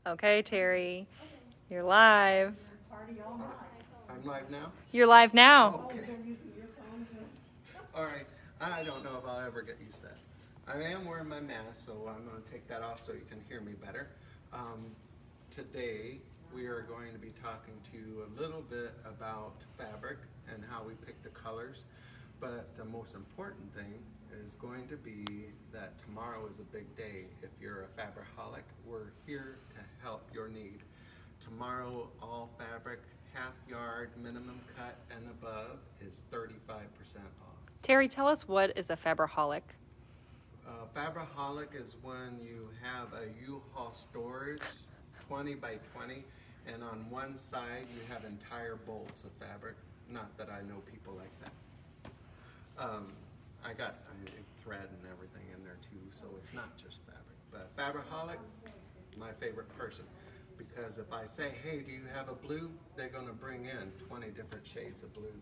Okay, Terry, you're live. I'm live now? You're live now. Okay. All right. I don't know if I'll ever get used to that. I am wearing my mask, so I'm going to take that off so you can hear me better. Today, we are going to be talking to you a little bit about fabric and how we pick the colors. But the most important thing is going to be that tomorrow is a big day. If you're a fabricaholic, we're here to help your need. Tomorrow, all fabric, half yard, minimum cut, and above is 35% off. Terry, tell us, what is a fabricaholic? Fabricaholic is when you have a U-Haul storage, 20 by 20, and on one side you have entire bolts of fabric. Not that I know people like that. I got thread and everything in there too, so it's not just fabric. But fabricaholic, my favorite person. Because if I say, hey, do you have a blue? They're going to bring in 20 different shades of blue.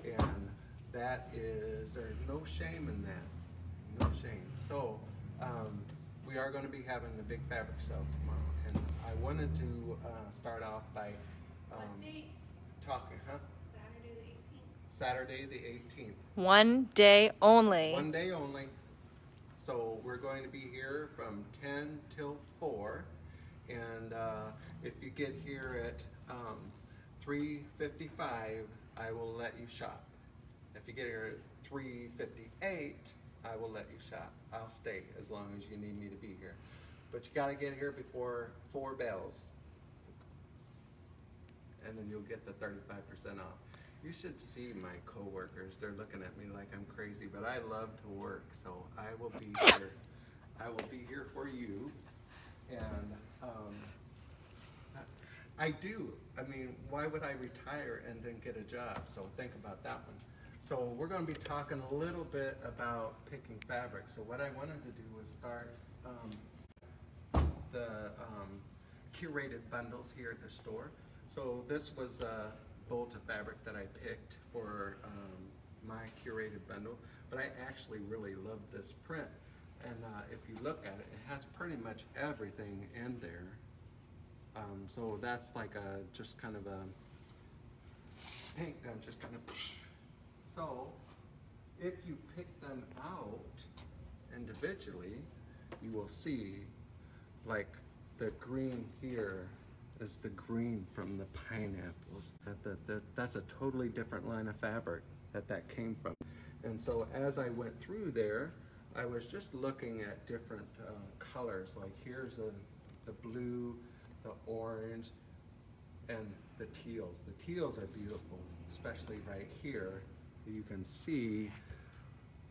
And that is, there's no shame in that. No shame. So we are going to be having a big fabric sale tomorrow. And I wanted to start off by talking, huh? Saturday the 18th. One day only. One day only. So we're going to be here from 10 till 4. And if you get here at 3:55, I will let you shop. If you get here at 3:58, I will let you shop. I'll stay as long as you need me to be here. But you got to get here before 4 bells. And then you'll get the 35% off. You should see my coworkers. They're looking at me like I'm crazy, but I love to work, so I will be here. I will be here for you. And I do. I mean, why would I retire and then get a job? So think about that one. So we're going to be talking a little bit about picking fabric. So what I wanted to do was start the curated bundles here at the store. So this was a bolt of fabric that I picked for my curated bundle, but I actually really love this print. And if you look at it, it has pretty much everything in there. So that's like a just kind of a paint gun, just kind of. So if you pick them out individually, you will see like the green here is the green from the pineapples. That's a totally different line of fabric that came from. And so as I went through there, I was just looking at different colors. Like here's the blue, the orange, and the teals. The teals are beautiful, especially right here. You can see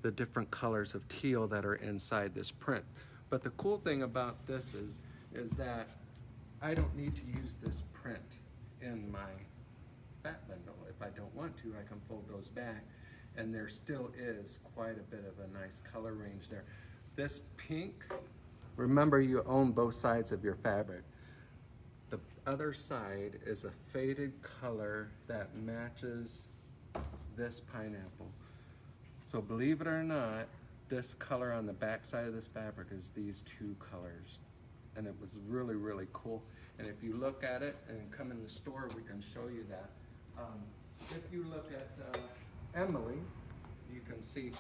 the different colors of teal that are inside this print. But the cool thing about this is that I don't need to use this print in my fat bundle. If I don't want to, I can fold those back. And there still is quite a bit of a nice color range there. This pink, remember you own both sides of your fabric. The other side is a faded color that matches this pineapple. So believe it or not, this color on the back side of this fabric is these two colors. And it was really, really cool. And if you look at it and come in the store, we can show you that. If you look at Emily's, you can see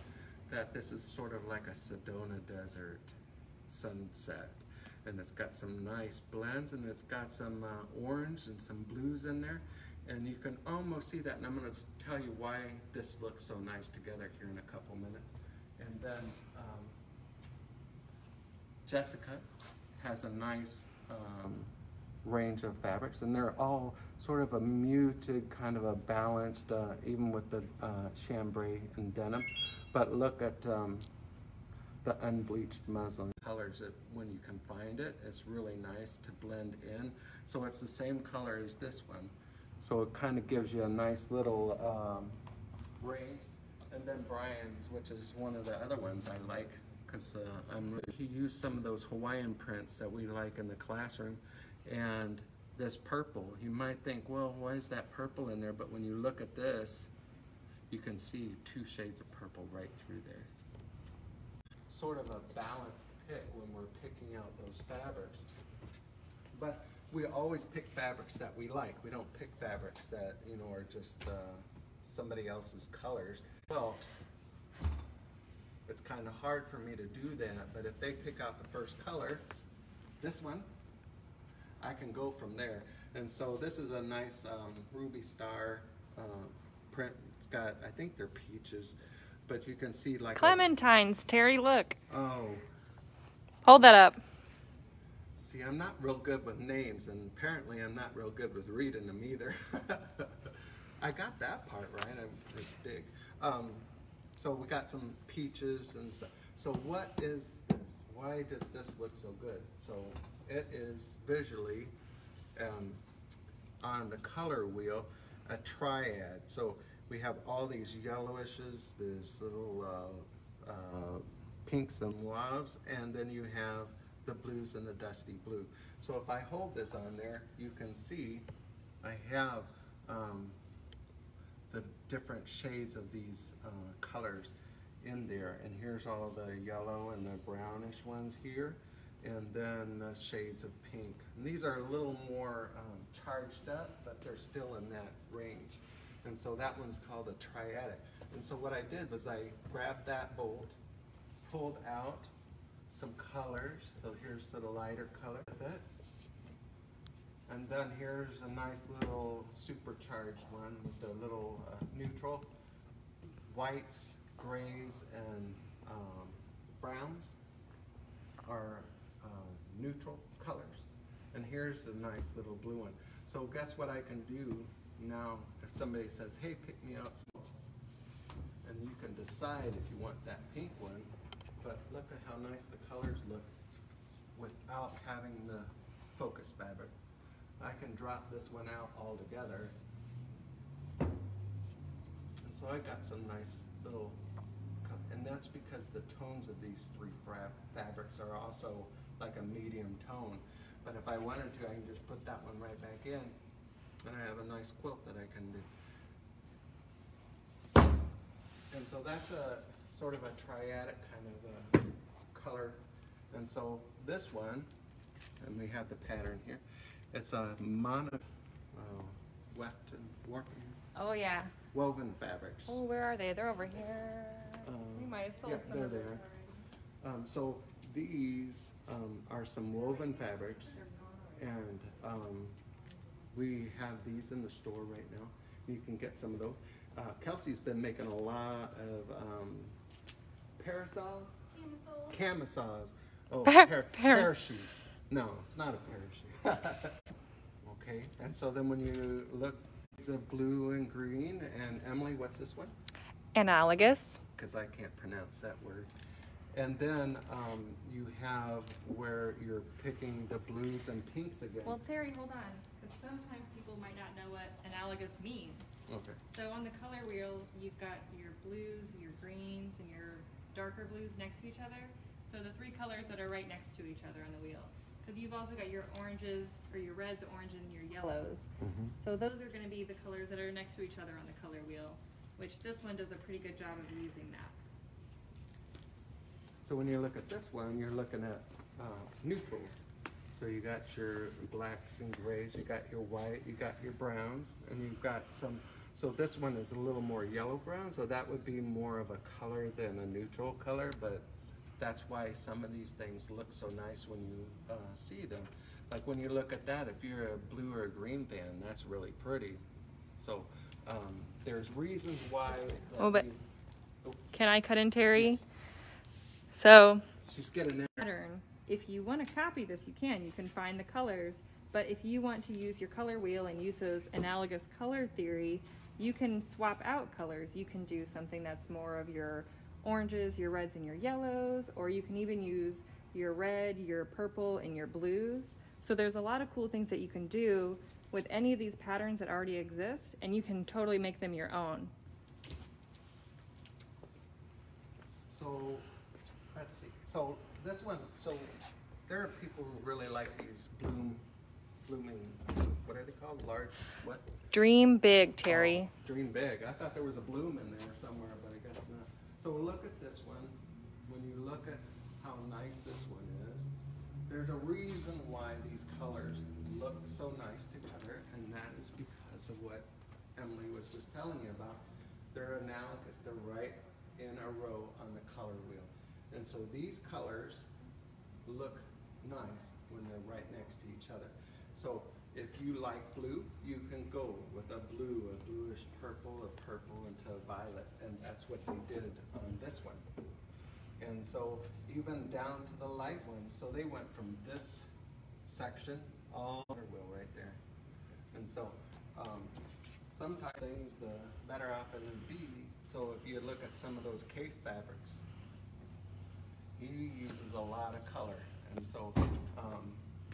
that this is sort of like a Sedona Desert sunset. And it's got some nice blends, and it's got some orange and some blues in there. And you can almost see that, and I'm going to tell you why this looks so nice together here in a couple minutes. And then Jessica has a nice range of fabrics, and they're all sort of a muted, kind of a balanced, even with the chambray and denim. But look at the unbleached muslin colors. When you can find it, it's really nice to blend in. So it's the same color as this one. So it kind of gives you a nice little range. And then Brian's, which is one of the other ones I like, because he used some of those Hawaiian prints that we like in the classroom. And this purple, you might think, well, why is that purple in there? But when you look at this, you can see 2 shades of purple right through there. Sort of a balanced pick when we're picking out those fabrics. But we always pick fabrics that we like. We don't pick fabrics that, you know, are just somebody else's colors. Well, it's kind of hard for me to do that, but if they pick out the first color, this one, I can go from there. And so this is a nice ruby star print. It's got, I think they're peaches, but you can see like Clementines, Terry, look. Oh. Hold that up. See, I'm not real good with names, and apparently I'm not real good with reading them either. I got that part right. It's big. So we got some peaches and stuff. So what is this? Why does this look so good? So it is visually, on the color wheel, a triad. So we have all these yellowishes, these little pinks and mauves, and then you have the blues and the dusty blue. So if I hold this on there, you can see I have the different shades of these colors in there. And here's all the yellow and the brownish ones here, and then shades of pink. And these are a little more charged up, but they're still in that range. And so that one's called a triadic. And so what I did was I grabbed that bolt, pulled out some colors. So here's the lighter color of it. And then here's a nice little supercharged one with the little neutral whites, grays, and browns are neutral colors. And here's a nice little blue one. So guess what I can do now if somebody says, hey, pick me out some, and you can decide if you want that pink one. But look at how nice the colors look without having the focus fabric. I can drop this one out altogether. And so I got some nice little, and that's because the tones of these three fabrics are also like a medium tone. But if I wanted to, I can just put that one right back in, and I have a nice quilt that I can do. And so that's a sort of a triadic kind of color. And so this one, and we have the pattern here, it's a mono weft and warping. Oh yeah. Woven fabrics. Oh, where are they? They're over here. We might have sold some of those already. So these are some woven fabrics, and we have these in the store right now. You can get some of those. Kelsey's been making a lot of parasols? Camisoles. Oh, parachute. No, it's not a parachute. Okay, and so then when you look, it's a blue and green. And Emily, what's this one? Analogous. Because I can't pronounce that word. And then you have where you're picking the blues and pinks again. Well, Terry, hold on, because sometimes people might not know what analogous means. Okay. So on the color wheel, you've got your blues, your greens, and your darker blues next to each other. So the three colors that are right next to each other on the wheel. Because you've also got your oranges, or your reds, orange, and your yellows. Mm-hmm. So those are going to be the colors that are next to each other on the color wheel, which this one does a pretty good job of using that. So when you look at this one, you're looking at neutrals. So you got your blacks and grays, you got your white, you got your browns, and you've got some. So this one is a little more yellow brown, so that would be more of a color than a neutral color, but that's why some of these things look so nice when you see them. Like when you look at that, if you're a blue or a green fan, that's really pretty. So there's reasons why. Oh, but can I cut in, Terry? Yes. So She's getting there. Pattern. If you want to copy this, you can. You can find the colors. But if you want to use your color wheel and use those analogous color theory, you can swap out colors. You can do something that's more of your oranges, your reds, and your yellows, or you can even use your red, your purple, and your blues. So there's a lot of cool things that you can do with any of these patterns that already exist, and you can totally make them your own. So let's see. So this one, so there are people who really like these blooming, what are they called? Large, what? Dream big, Terry. Oh, dream big. I thought there was a bloom in there somewhere, but I guess not. So look at this one. When you look at how nice this one is, there's a reason why these colors look look so nice together, and that is because of what Emily was just telling you about. They're analogous, they're right in a row on the color wheel. And so these colors look nice when they're right next to each other. So if you like blue, you can go with a bluish purple, a purple into a violet, and that's what they did on this one. And so even down to the light ones, so they went from this section all the wheel right there. And so sometimes things, the better off it will be. So if you look at some of those cake fabrics, he uses a lot of color, and so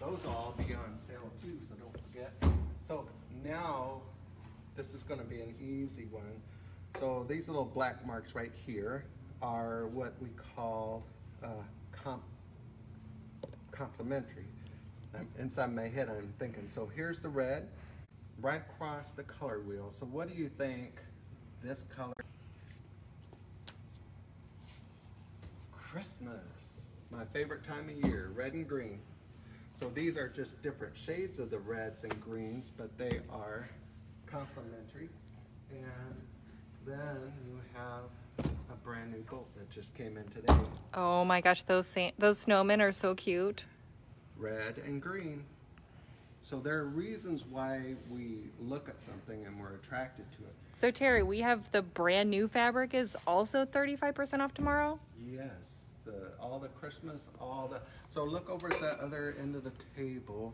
those will all be on sale too, so don't forget. So now this is going to be an easy one. So these little black marks right here are what we call complementary. Inside my head I'm thinking, so here's the red right across the color wheel. So what do you think this color? Christmas, my favorite time of year, red and green. So these are just different shades of the reds and greens, but they are complementary. And then you have a brand new bolt that just came in today. Oh my gosh, those snowmen are so cute. Red and green. So there are reasons why we look at something and we're attracted to it. So Terry, we have the brand new fabric is also 35% off tomorrow? Yes, all the Christmas, so look over at the other end of the table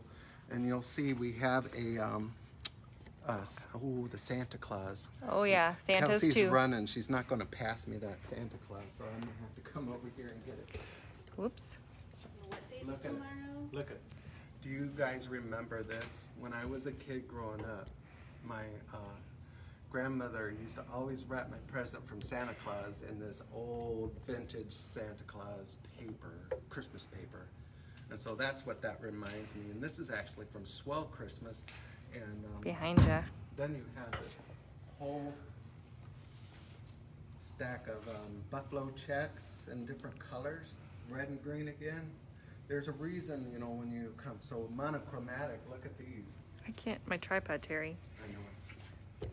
and you'll see we have the Santa Claus. Oh yeah, Santa's Kelsey's too. running, she's not going to pass me that Santa Claus, so I'm going to have to come over here and get it. Whoops. What date's tomorrow? Look at, do you guys remember this? When I was a kid growing up, my grandmother used to always wrap my present from Santa Claus in this old vintage Santa Claus paper, Christmas paper. And so that's what that reminds me. And this is actually from Swell Christmas. And Behind you. then you have this whole stack of buffalo checks in different colors, red and green again. There's a reason, you know, when you come, so monochromatic, look at these. I can't, my tripod, Terry. I know it.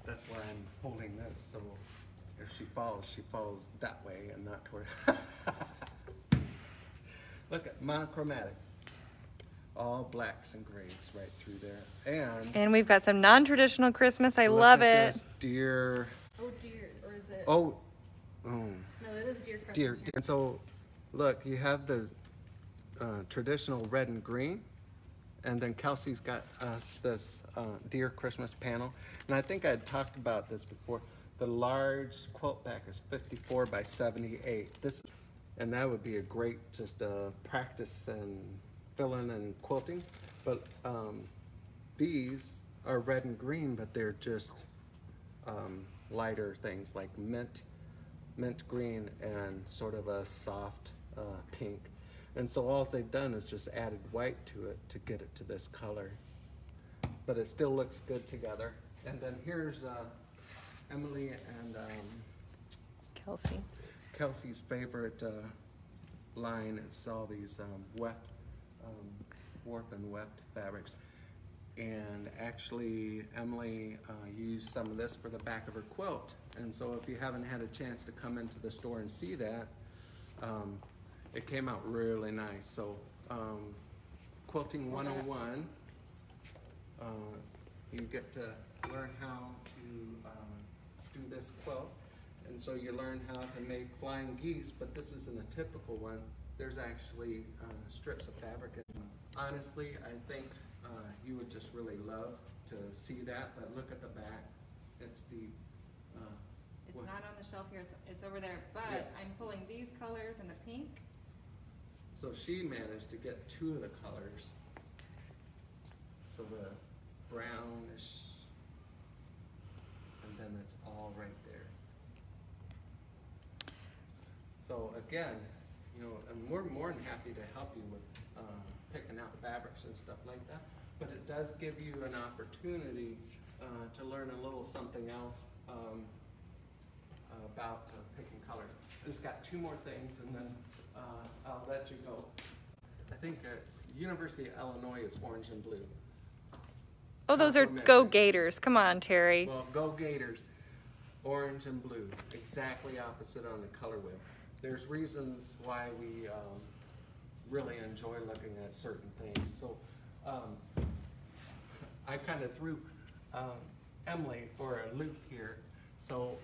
That's why I'm holding this, so if she falls that way and not toward. Look at monochromatic. All blacks and grays right through there. And we've got some non-traditional Christmas. I love it. This deer. Oh dear, or is it? Oh. No, that is deer Christmas. Deer. And so, look, you have the traditional red and green. And then Kelsey's got us this deer Christmas panel. And I think I had talked about this before. The large quilt back is 54 by 78. And that would be a great just practice and fill-in and quilting. But these are red and green, but they're just lighter things like mint green and sort of a soft pink. And so all they've done is just added white to it to get it to this color. But it still looks good together. And then here's Emily and Kelsey's favorite line is all these weft, warp and weft fabrics. And actually Emily used some of this for the back of her quilt. And so if you haven't had a chance to come into the store and see that, it came out really nice. So Quilting 101, you get to learn how to do this quilt. And so you learn how to make flying geese, but this isn't a typical one. There's actually strips of fabric. Honestly, I think you would just really love to see that, but look at the back. It's the it's not on the shelf here, it's over there, but yeah. I'm pulling these colors and the pink. So she managed to get two of the colors. So the brownish, and then it's all right there. So again, you know, and we're more than happy to help you with picking out fabrics and stuff like that. But it does give you an opportunity to learn a little something else about picking colors. I just got two more things, and then I'll let you go. I think University of Illinois is orange and blue. Oh, those are Go Gators. Come on, Terry. Well, Go Gators, orange and blue, exactly opposite on the color wheel. There's reasons why we really enjoy looking at certain things. So I kind of threw Emily for a loop here. So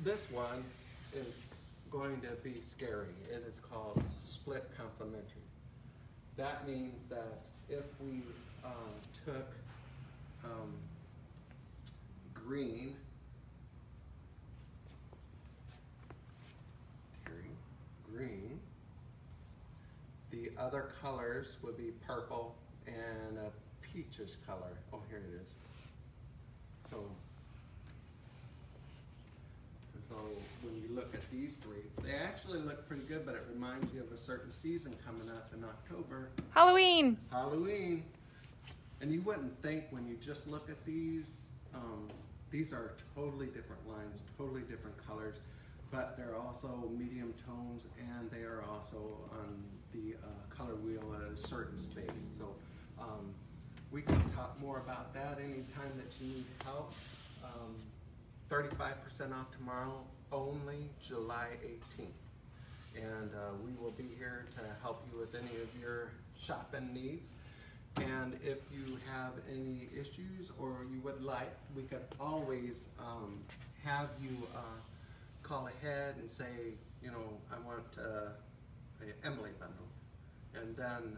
this one is going to be scary. It is called split complementary. That means that if we took green, the other colors would be purple and a peachish color. Oh, here it is. So when you look at these three, they actually look pretty good, but it reminds you of a certain season coming up in October. Halloween. Halloween. And you wouldn't think when you just look at these are totally different lines, totally different colors, but they're also medium tones, and they are also on the color wheel at a certain space. So we can talk more about that anytime that you need help. 35% off tomorrow, only July 18th. And we will be here to help you with any of your shopping needs. And if you have any issues or you would like, we could always have you call ahead and say, you know, I want an Emily bundle. And then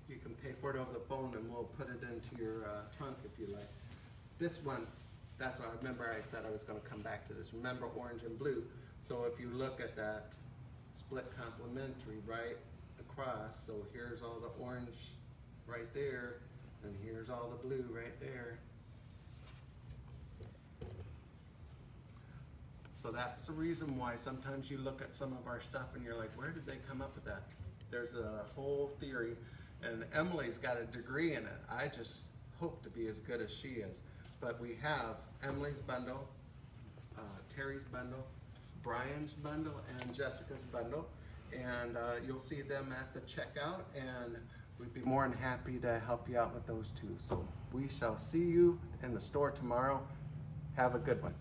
you can pay for it over the phone and we'll put it into your trunk if you like. This one, that's what I remember I said I was going to come back to this. Remember orange and blue. So if you look at that split complementary right across, so here's all the orange right there, and here's all the blue right there. So that's the reason why sometimes you look at some of our stuff and you're like, where did they come up with that? There's a whole theory, and Emily's got a degree in it. I just hope to be as good as she is. But we have Emily's bundle, Terry's bundle, Brian's bundle, and Jessica's bundle. And you'll see them at the checkout, and we'd be more than happy to help you out with those two. So we shall see you in the store tomorrow. Have a good one.